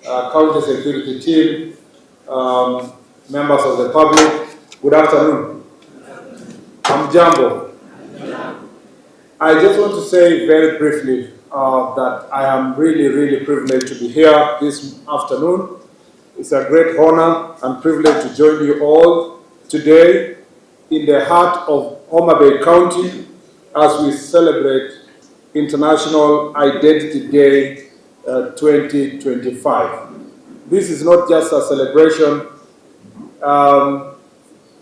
county security team, members of the public, good afternoon. I'm Jambo. I just want to say very briefly that I am really privileged to be here this afternoon. It's a great honor and privilege to join you all today in the heart of Homabay County as we celebrate International Identity Day 2025. This is not just a celebration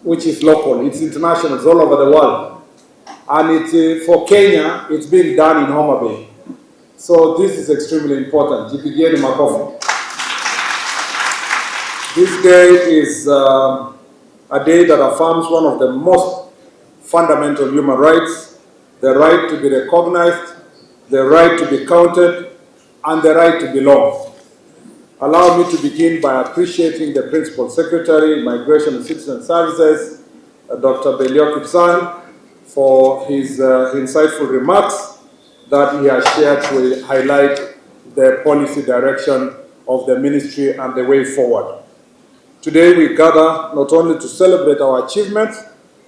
which is local, it's international, it's all over the world. And it's, for Kenya, it's being done in Homabay. So this is extremely important. Jipigeni makofi. This day is a day that affirms one of the most fundamental human rights, the right to be recognized, the right to be counted, and the right to belong. Allow me to begin by appreciating the Principal Secretary, Migration and Citizen Services, Dr. Belio, for his insightful remarks that he has shared to highlight the policy direction of the ministry and the way forward. Today we gather not only to celebrate our achievements,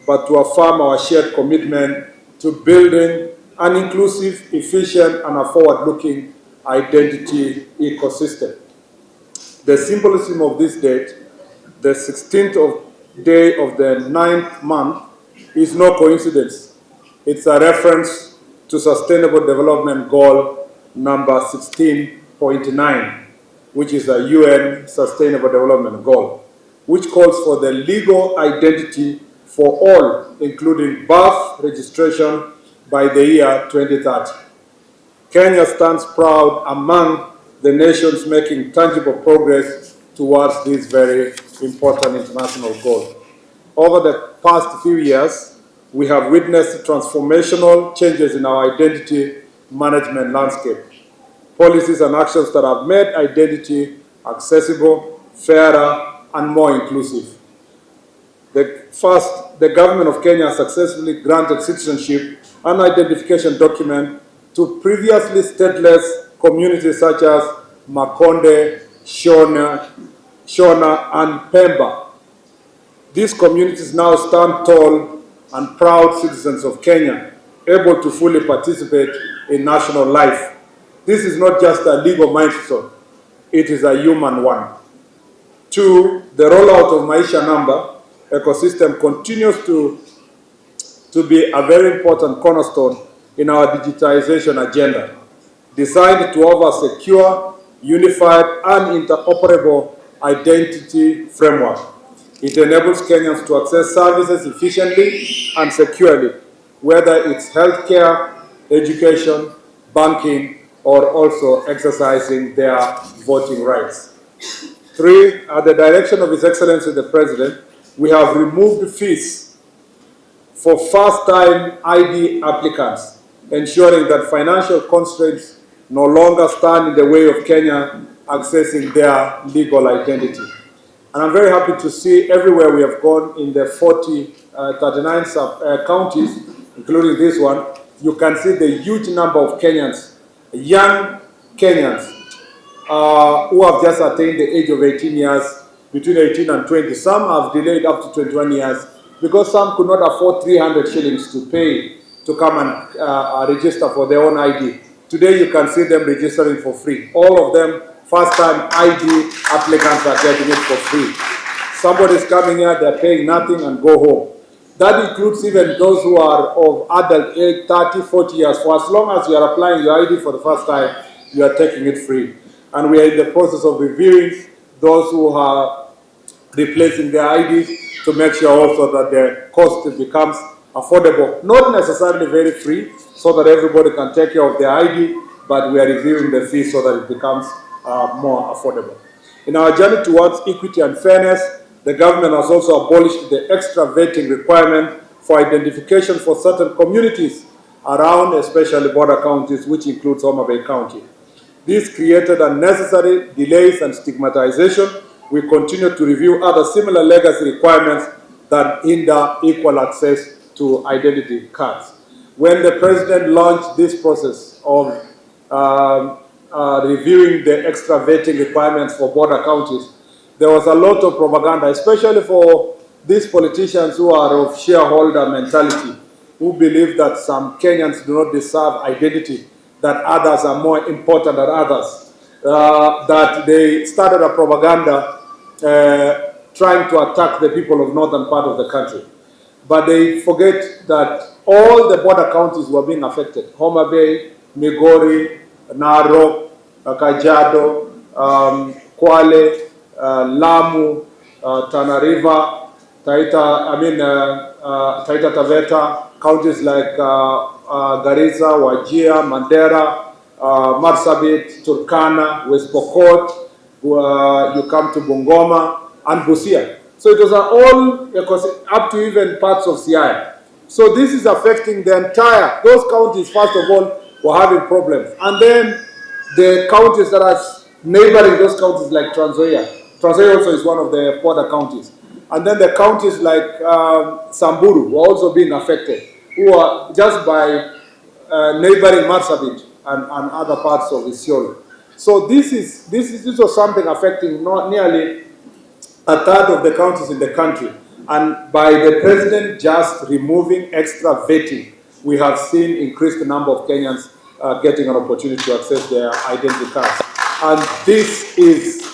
but to affirm our shared commitment to building an inclusive, efficient, and a forward-looking identity ecosystem. The symbolism of this date, the 16th day of the 9th month, is no coincidence. It's a reference to Sustainable Development Goal number 16.9, which is a UN Sustainable Development Goal, which calls for the legal identity for all, including birth registration, by the year 2030. Kenya stands proud among the nations making tangible progress towards this very important international goal. Over the past few years, we have witnessed transformational changes in our identity management landscape. Policies and actions that have made identity accessible, fairer, and more inclusive. The government of Kenya successfully granted citizenship and identification document to previously stateless communities such as Makonde, Shona, and Pemba. These communities now stand tall and proud citizens of Kenya, able to fully participate in national life. This is not just a legal milestone, it is a human one. Two, the rollout of Maisha Number ecosystem continues to be a very important cornerstone in our digitization agenda, designed to offer secure, unified, and interoperable identity framework. It enables Kenyans to access services efficiently and securely, whether it's healthcare, education, banking, or also exercising their voting rights. Three, at the direction of His Excellency the President, we have removed fees for first-time ID applicants, ensuring that financial constraints no longer stand in the way of Kenya accessing their legal identity. And I'm very happy to see everywhere we have gone in the 39 counties, including this one, you can see the huge number of Kenyans, young Kenyans, who have just attained the age of 18 years, between 18 and 20. Some have delayed up to 21 years because some could not afford 300 shillings to pay to come and register for their own ID. Today you can see them registering for free. All of them, first-time ID applicants, are getting it for free. Somebody is coming here, they're paying nothing and go home. That includes even those who are of adult age, 30, 40 years. For as long as you are applying your ID for the first time, you are taking it free. And we are in the process of reviewing those who are replacing their IDs to make sure also that the cost becomes affordable. Not necessarily very free, so that everybody can take care of their ID, but we are reviewing the fee so that it becomes more affordable. In our journey towards equity and fairness, the government has also abolished the extra vetting requirement for identification for certain communities around, especially border counties, which includes Homabay County. This created unnecessary delays and stigmatization. We continue to review other similar legacy requirements that hinder equal access to identity cards. When the President launched this process of reviewing the extra vetting requirements for border counties, there was a lot of propaganda, especially for these politicians who are of shareholder mentality, who believe that some Kenyans do not deserve identity, that others are more important than others, that they started a propaganda trying to attack the people of northern part of the country. But they forget that all the border counties were being affected. Homabay, Migori, Narok, Kajiado, Kwale, Lamu, Tana River, Taita Taveta, counties like Garissa, Wajir, Mandera, Marsabit, Turkana, West Pokot, you come to Bungoma, and Busia. So it was all, up to even parts of Siaya. So this is affecting the entire, those counties, first of all, were having problems. And then the counties that are neighboring those counties like Trans Nzoia. Trans Nzoia also is one of the border counties. And then the counties like Samburu were also being affected, who are just by neighboring Marsabit and other parts of Isiolo. So this was something affecting not nearly a third of the counties in the country. And by the president just removing extra vetting, we have seen increased number of Kenyans getting an opportunity to access their identity cards. And this is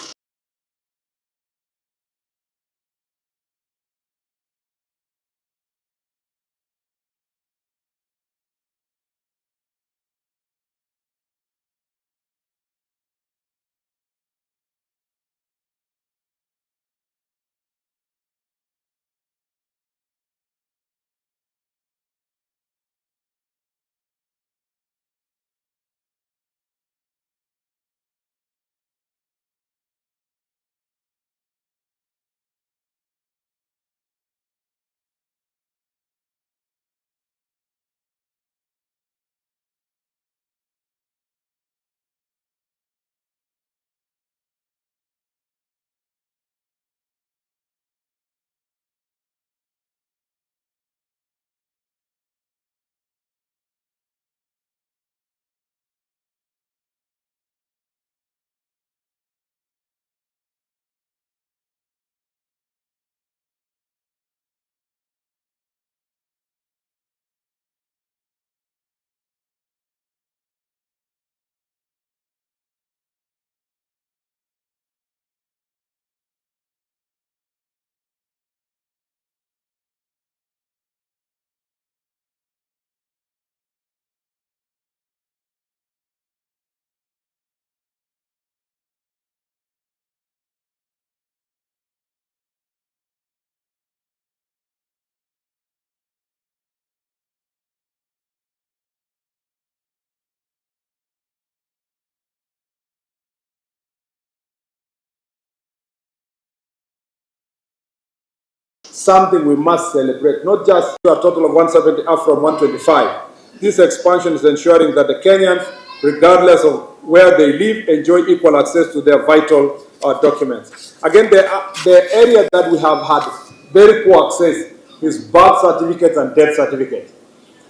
something we must celebrate, not just a total of 170 up from 125. This expansion is ensuring that the Kenyans, regardless of where they live, enjoy equal access to their vital documents. Again, the area that we have had very poor access is birth certificates and death certificates.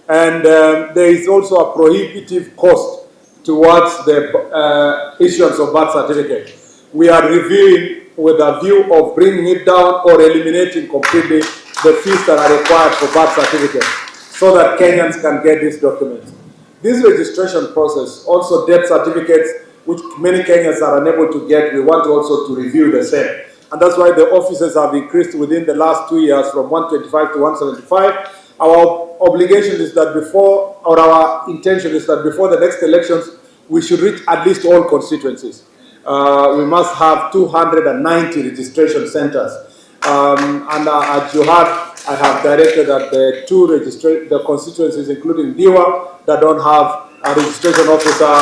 And there is also a prohibitive cost towards the issuance of birth certificate. We are reviewing with a view of bringing it down or eliminating completely the fees that are required for birth certificates so that Kenyans can get these documents. This registration process, also death certificates, which many Kenyans are unable to get, we want also to review the same. And that's why the offices have increased within the last 2 years from 125 to 175. Our obligation is that before, or our intention is that before the next elections, we should reach at least all constituencies. We must have 290 registration centers. At Jukwaa, I have directed that the constituencies, including Diwa, that don't have a registration officer,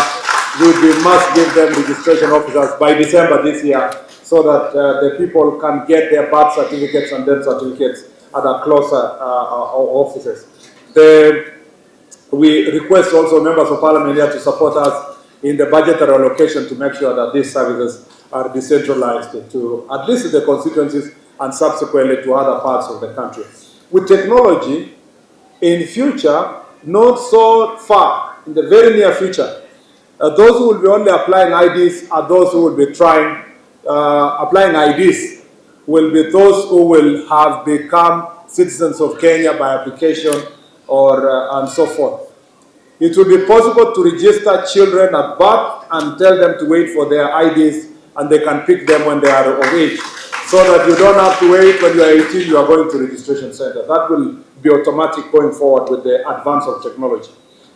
we must give them registration officers by December this year, so that the people can get their birth certificates and death certificates at our closer offices. We request also members of parliament here to support us in the budgetary allocation to make sure that these services are decentralized to at least the constituencies and subsequently to other parts of the country. With technology, in future, not so far, in the very near future, Those who will be only applying IDs are those who will be applying IDs will be those who will have become citizens of Kenya by application or and so forth. It will be possible to register children at birth and tell them to wait for their IDs, and they can pick them when they are of age, so that you don't have to wait when you are 18, you are going to registration center. That will be automatic going forward with the advance of technology.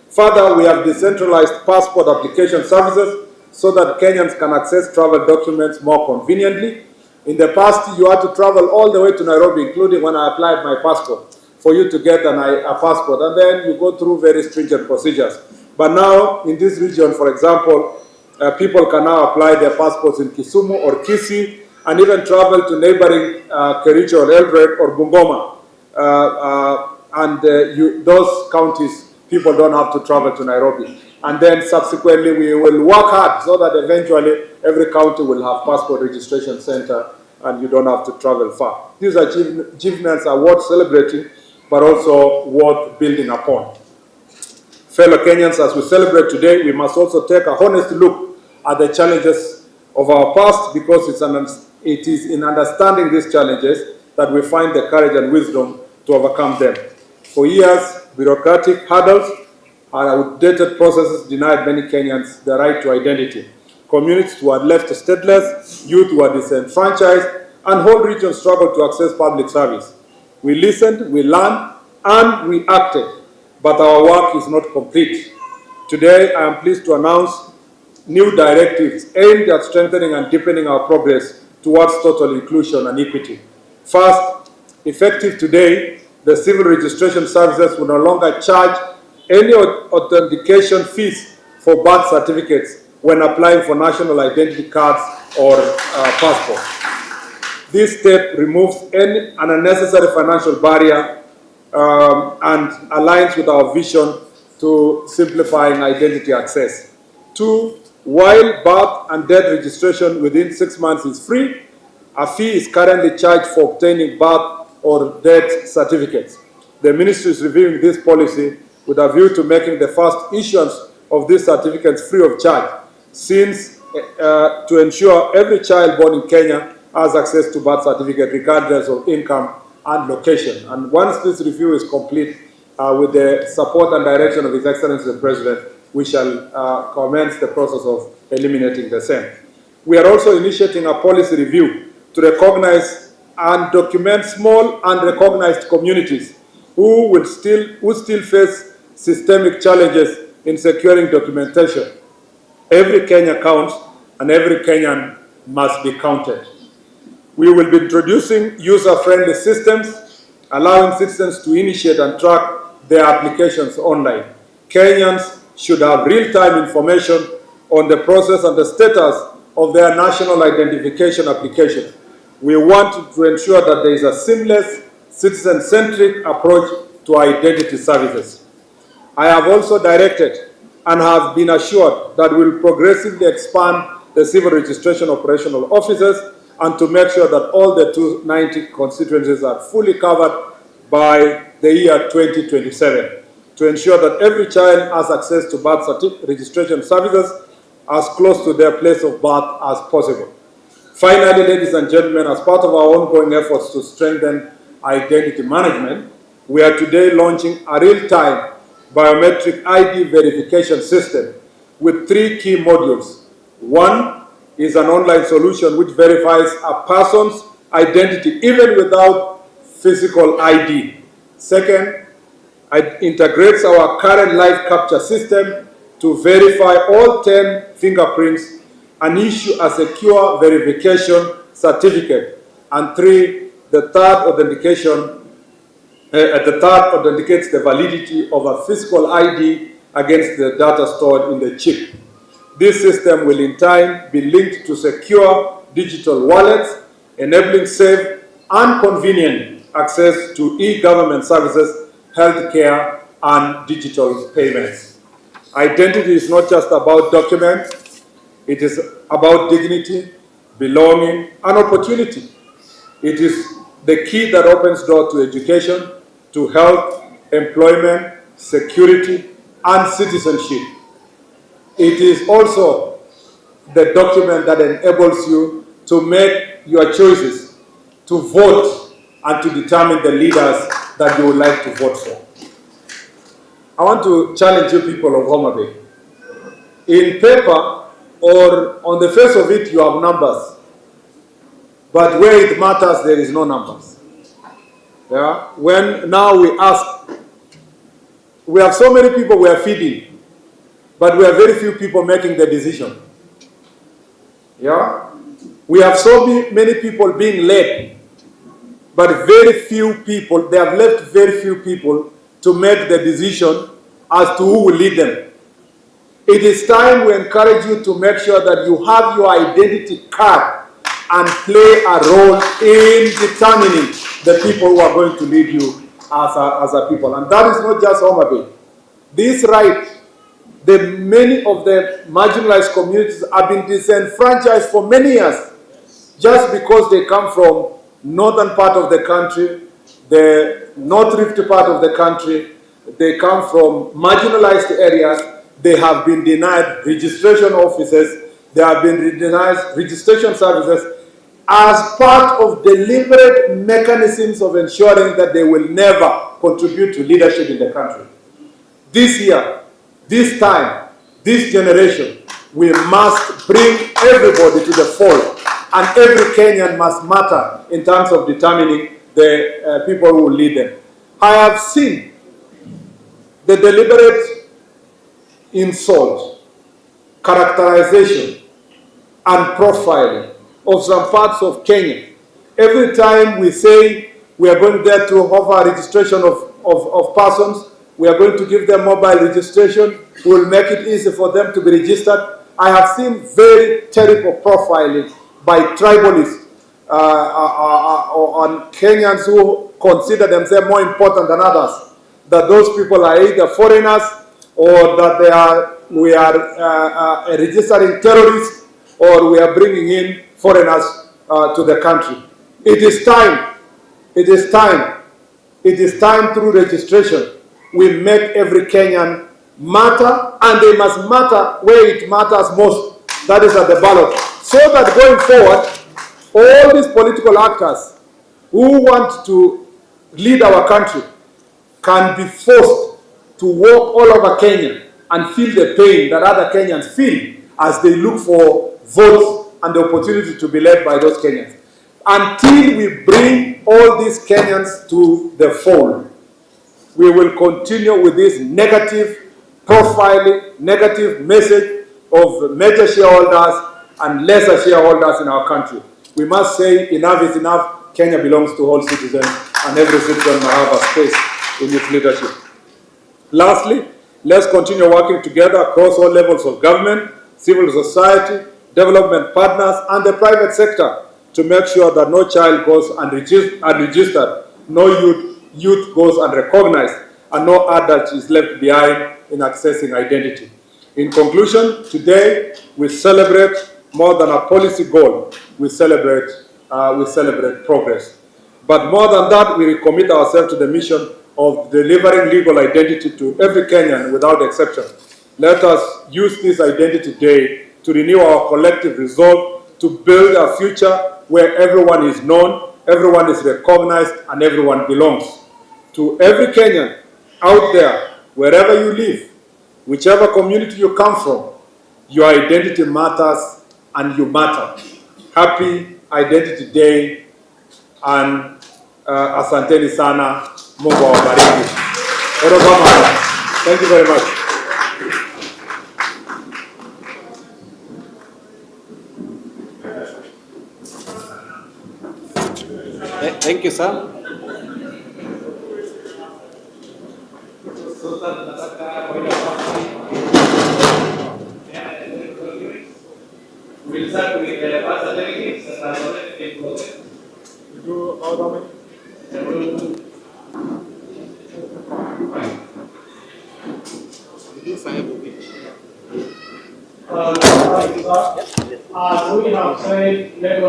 Further, we have decentralized passport application services so that Kenyans can access travel documents more conveniently. In the past, you had to travel all the way to Nairobi, including when I applied my passport, for you to get a passport, and then you go through very stringent procedures. But now, in this region, for example, people can now apply their passports in Kisumu or Kisii, and even travel to neighboring Kericho or Eldoret or Bungoma. Those counties, people don't have to travel to Nairobi. And then subsequently, we will work hard so that eventually every county will have passport registration center and you don't have to travel far. These achievements are worth celebrating, but also worth building upon. Fellow Kenyans, as we celebrate today, we must also take a honest look at the challenges of our past, because it is in understanding these challenges that we find the courage and wisdom to overcome them. For years, bureaucratic hurdles and outdated processes denied many Kenyans the right to identity. Communities were left stateless, youth were disenfranchised, and whole regions struggled to access public service. We listened, we learned, and we acted, but our work is not complete. Today, I am pleased to announce new directives aimed at strengthening and deepening our progress towards total inclusion and equity. First, effective today, the civil registration services will no longer charge any authentication fees for birth certificates when applying for national identity cards or passports. This step removes any unnecessary financial barrier and aligns with our vision to simplifying identity access. Two, while birth and death registration within 6 months is free, a fee is currently charged for obtaining birth or death certificates. The ministry is reviewing this policy with a view to making the first issuance of these certificates free of charge, since to ensure every child born in Kenya has access to birth certificate regardless of income and location. And once this review is complete, with the support and direction of His Excellency the President, we shall commence the process of eliminating the same. We are also initiating a policy review to recognize and document small unrecognized communities who still face systemic challenges in securing documentation. Every Kenya counts, and every Kenyan must be counted. We will be introducing user-friendly systems, allowing citizens to initiate and track their applications online. Kenyans should have real-time information on the process and the status of their national identification application. We want to ensure that there is a seamless, citizen-centric approach to identity services. I have also directed and have been assured that we will progressively expand the civil registration operational offices and to make sure that all the 290 constituencies are fully covered by the year 2027, to ensure that every child has access to birth registration services as close to their place of birth as possible. Finally, ladies and gentlemen, as part of our ongoing efforts to strengthen identity management, we are today launching a real-time biometric ID verification system with 3 key modules. One is an online solution which verifies a person's identity even without physical ID. Second, it integrates our current live capture system to verify all 10 fingerprints and issue a secure verification certificate. And 3, the third authenticates the validity of a physical ID against the data stored in the chip. This system will in time be linked to secure digital wallets, enabling safe and convenient access to e-government services, healthcare, and digital payments. Identity is not just about documents, it is about dignity, belonging, and opportunity. It is the key that opens doors to education, to health, employment, security, and citizenship. It is also the document that enables you to make your choices, to vote, and to determine the leaders that you would like to vote for. I want to challenge you people of Homabay. In paper or on the face of it, you have numbers. But where it matters, there is no numbers. Yeah? When now we ask, we have so many people we are feeding, but we have very few people making the decision. Yeah? We have so many people being led, but very few people, they have left very few people to make the decision as to who will lead them. It is time we encourage you to make sure that you have your identity card and play a role in determining the people who are going to lead you as a people. And that is not just Homabay. This right, many of the marginalized communities have been disenfranchised for many years just because they come from northern part of the country, the North Rift part of the country, they come from marginalized areas, they have been denied registration offices, they have been denied registration services as part of deliberate mechanisms of ensuring that they will never contribute to leadership in the country. This year, this time, this generation, we must bring everybody to the fold, and every Kenyan must matter in terms of determining the people who will lead them. I have seen the deliberate insult, characterization, and profiling of some parts of Kenya. Every time we say we are going there to offer registration of persons, we are going to give them mobile registration, we will make it easy for them to be registered. I have seen very terrible profiling by tribalists on Kenyans who consider themselves more important than others, that those people are either foreigners or that we are registering terrorists, or we are bringing in foreigners to the country. It is time through registration we make every Kenyan matter, and they must matter where it matters most, that is at the ballot. So that going forward, all these political actors who want to lead our country can be forced to walk all over Kenya and feel the pain that other Kenyans feel as they look for votes and the opportunity to be led by those Kenyans. Until we bring all these Kenyans to the fold, we will continue with this negative profiling, negative message of major shareholders and lesser shareholders in our country. We must say enough is enough. Kenya belongs to all citizens, and every citizen must have a space in its leadership. Lastly, let's continue working together across all levels of government, civil society, development partners, and the private sector to make sure that no child goes unregistered, no youth goes unrecognized, and no adult is left behind in accessing identity. In conclusion, today we celebrate more than a policy goal, we celebrate progress. But more than that, we recommit ourselves to the mission of delivering legal identity to every Kenyan without exception. Let us use this Identity Day to renew our collective resolve to build a future where everyone is known, everyone is recognized, and everyone belongs. To every Kenyan out there, wherever you live, whichever community you come from, your identity matters and you matter. Happy Identity Day, and asanteni sana. Mungu awabariki. Thank you very much. Thank you, sir. We have said, let